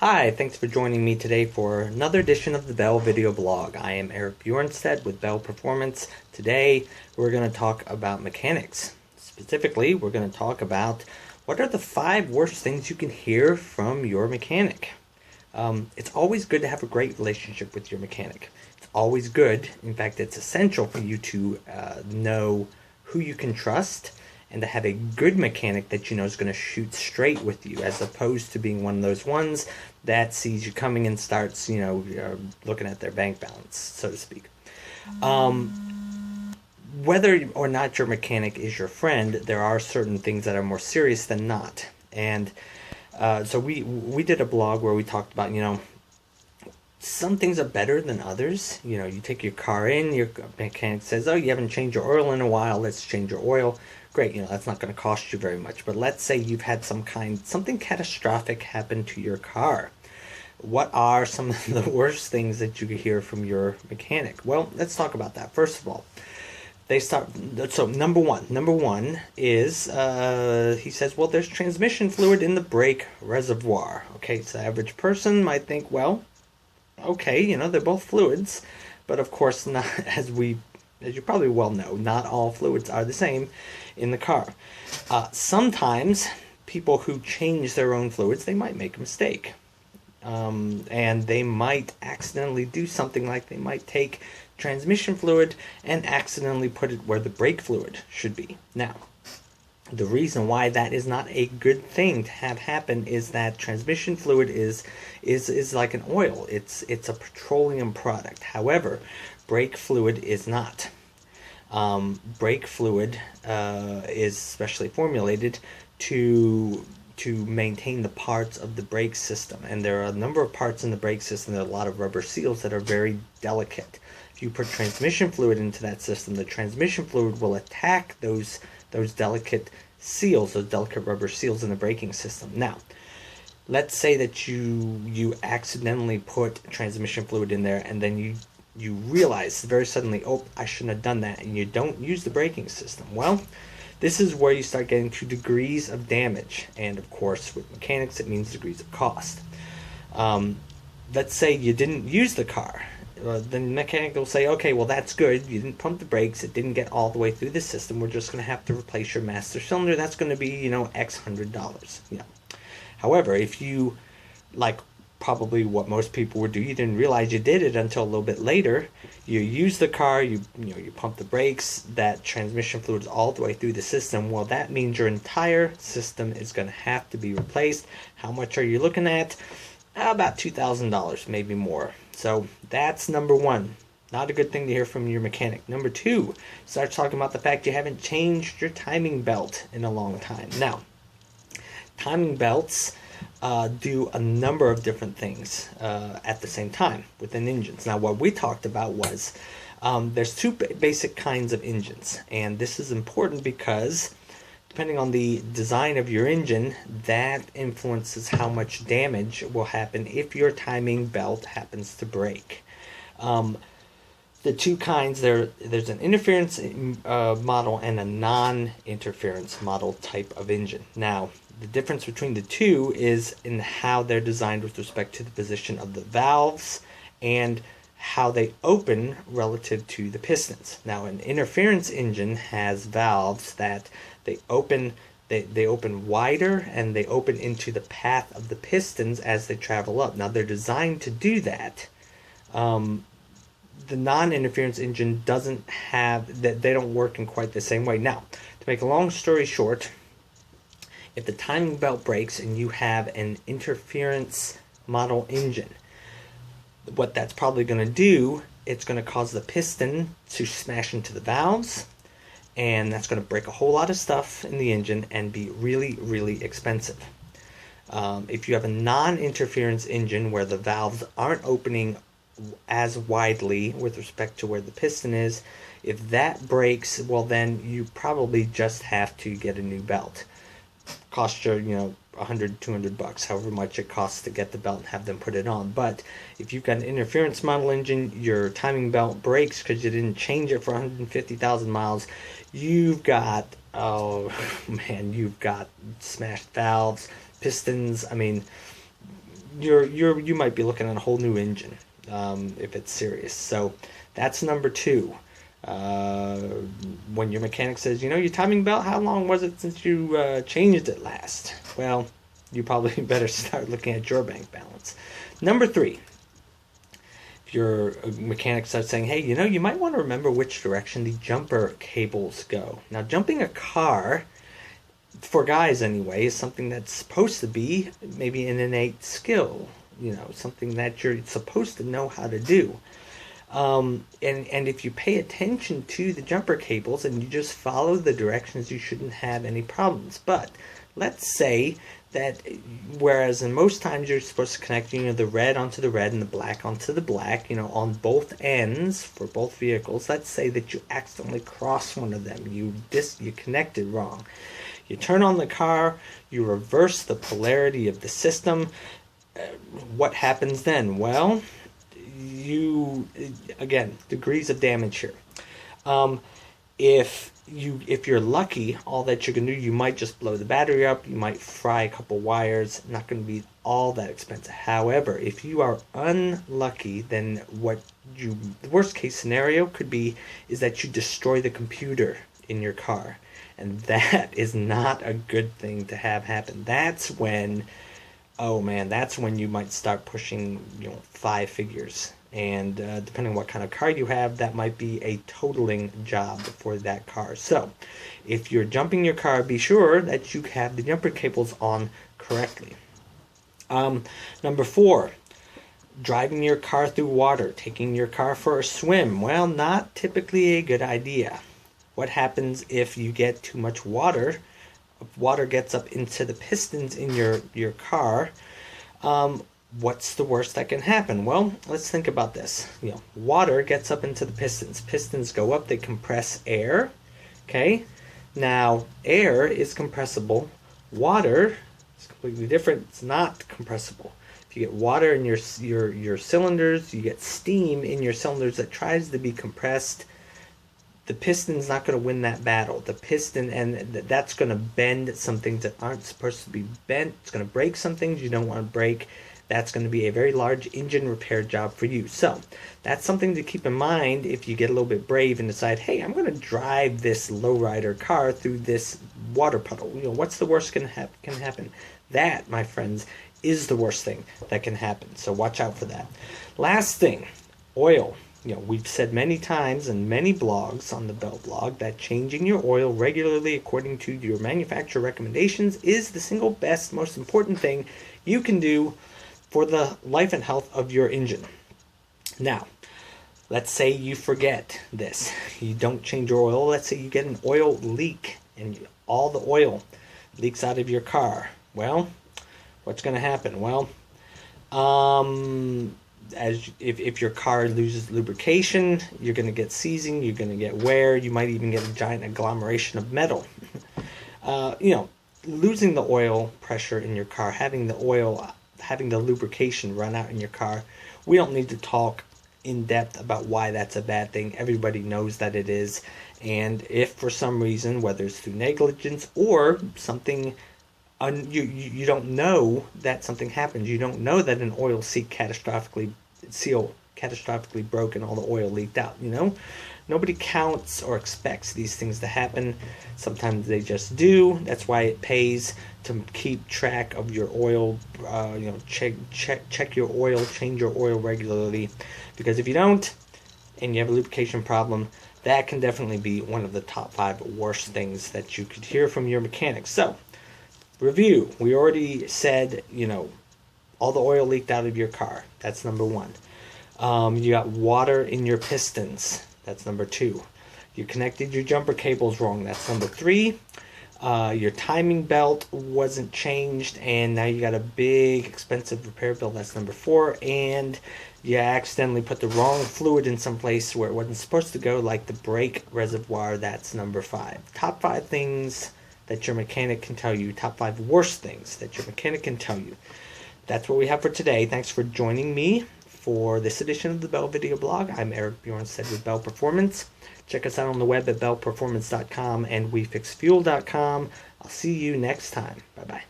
Hi, thanks for joining me today for another edition of the Bell Video Blog. I am Eric Bjornstedt with Bell Performance. Today we're going to talk about mechanics. Specifically, we're going to talk about what are the 5 worst things you can hear from your mechanic. It's always good to have a great relationship with your mechanic. It's always good, in fact it's essential for you to know who you can trust and to have a good mechanic that you know is going to shoot straight with you, as opposed to being one of those ones that sees you coming and starts, looking at their bank balance, so to speak. Whether or not your mechanic is your friend, there are certain things that are more serious than not. And so we did a blog where we talked about, some things are better than others. You take your car in, your mechanic says, oh, you haven't changed your oil in a while, let's change your oil. Great, that's not going to cost you very much. But let's say you've had something catastrophic happen to your car. What are some of the worst things that you could hear from your mechanic? Well, let's talk about that. First of all, so number one is, he says, well, there's transmission fluid in the brake reservoir. Okay, so the average person might think, well, okay, they're both fluids, but of course, not as you probably well know, not all fluids are the same in the car. Sometimes people who change their own fluids, they might make a mistake. And they might accidentally do something like they might take transmission fluid and accidentally put it where the brake fluid should be. Now, the reason why that is not a good thing to have happen is that transmission fluid is like an oil. It's a petroleum product. However, brake fluid is not. Brake fluid is specially formulated to maintain the parts of the brake system, and there are a number of parts in the brake system. There are a lot of rubber seals that are very delicate. If you put transmission fluid into that system, the transmission fluid will attack those delicate seals, those delicate rubber seals in the braking system. Now, let's say that you accidentally put transmission fluid in there, and then you realize very suddenly, oh, I shouldn't have done that, and you don't use the braking system. Well, this is where you start getting to degrees of damage, and of course with mechanics it means degrees of cost. Let's say you didn't use the car. The mechanic will say, okay, well, that's good, you didn't pump the brakes, it didn't get all the way through the system, we're just going to have to replace your master cylinder. That's going to be X $100. However, if you, like probably what most people would do, you didn't realize you did it until a little bit later, you use the car, you pump the brakes, that transmission fluid is all the way through the system. Well, that means your entire system is going to have to be replaced. How much are you looking at? About $2,000, maybe more. So that's number one. Not a good thing to hear from your mechanic. Number 2, start talking about the fact you haven't changed your timing belt in a long time. Now, timing belts do a number of different things at the same time within engines. Now, what we talked about was there's 2 basic kinds of engines, and this is important because depending on the design of your engine, that influences how much damage will happen if your timing belt happens to break. The 2 kinds, there's an interference model and a non-interference model type of engine. Now, the difference between the 2 is in how they're designed with respect to the position of the valves and how they open relative to the pistons. Now, an interference engine has valves that they open wider, and they open into the path of the pistons as they travel up. Now, they're designed to do that. The non-interference engine doesn't have that. They don't work in quite the same way. Now, to make a long story short, if the timing belt breaks and you have an interference model engine, what that's probably going to do, it's going to cause the piston to smash into the valves, and that's going to break a whole lot of stuff in the engine and be really, really expensive. If you have a non-interference engine where the valves aren't opening as widely with respect to where the piston is, if that breaks, well, then you probably just have to get a new belt. Cost you, $100, $200, however much it costs to get the belt and have them put it on. But if you've got an interference model engine, your timing belt breaks because you didn't change it for 150,000 miles, you've got, you've got smashed valves, pistons. I mean, you might be looking at a whole new engine if it's serious. So that's number two. Uh, when your mechanic says, your timing belt, how long was it since you changed it last? Well, you probably better start looking at your bank balance. Number three, if your mechanic starts saying, hey, you might want to remember which direction the jumper cables go. Now, jumping a car, for guys anyway, is something that's supposed to be maybe an innate skill, something that you're supposed to know how to do. And if you pay attention to the jumper cables and you just follow the directions, you shouldn't have any problems. But let's say that whereas in most times you're supposed to connect, the red onto the red and the black onto the black, on both ends for both vehicles. Let's say that you accidentally cross one of them. You connected wrong. You turn on the car, you reverse the polarity of the system. What happens then? Well, again, degrees of damage here. If you're lucky, all that you can do, you might just blow the battery up, you might fry a couple wires, not going to be all that expensive. However, if you are unlucky, then the worst case scenario could be is that you destroy the computer in your car. And that is not a good thing to have happen. That's when you might start pushing, 5 figures. And depending on what kind of car you have, that might be a totaling job for that car. So, if you're jumping your car, be sure that you have the jumper cables on correctly. Number 4, driving your car through water, taking your car for a swim. Well, not typically a good idea. What happens if you get too much water? Water gets up into the pistons in your car. What's the worst that can happen? Well, let's think about this. Water gets up into the pistons. Pistons go up, they compress air. Okay? Now, air is compressible. Water is completely different. It's not compressible. If you get water in your cylinders, you get steam in your cylinders that tries to be compressed. The piston's not going to win that battle. The piston, and that's going to bend some things that aren't supposed to be bent. It's going to break some things you don't want to break. That's going to be a very large engine repair job for you. So that's something to keep in mind if you get a little bit brave and decide, hey, I'm going to drive this lowrider car through this water puddle. What's the worst can happen? That, my friends, is the worst thing that can happen. So watch out for that. Last thing, oil. We've said many times in many blogs on the Bell blog that changing your oil regularly according to your manufacturer recommendations is the single best, most important thing you can do for the life and health of your engine. Now, let's say you forget this. You don't change your oil. Let's say you get an oil leak and all the oil leaks out of your car. Well, what's going to happen? Well, if your car loses lubrication, you're going to get seizing, you're going to get wear, you might even get a giant agglomeration of metal. Losing the oil pressure in your car, having the lubrication run out in your car, we don't need to talk in depth about why that's a bad thing. Everybody knows that it is. And if for some reason, whether it's through negligence or something, you don't know that something happens. You don't know that an oil seal catastrophically broke and all the oil leaked out. Nobody counts or expects these things to happen. Sometimes they just do. That's why it pays to keep track of your oil. Check your oil, change your oil regularly, because if you don't and you have a lubrication problem, that can definitely be one of the top 5 worst things that you could hear from your mechanic. So, review. We already said, all the oil leaked out of your car. That's number 1. You got water in your pistons. That's number 2. You connected your jumper cables wrong. That's number 3. Your timing belt wasn't changed, and now you got a big, expensive repair bill. That's number 4. And you accidentally put the wrong fluid in some place where it wasn't supposed to go, like the brake reservoir. That's number 5. Top 5 things that your mechanic can tell you. Top 5 worst things that your mechanic can tell you. That's what we have for today. Thanks for joining me for this edition of the Bell Video Blog. I'm Eric Bjornstead with Bell Performance. Check us out on the web at bellperformance.com and wefixfuel.com. I'll see you next time. Bye-bye.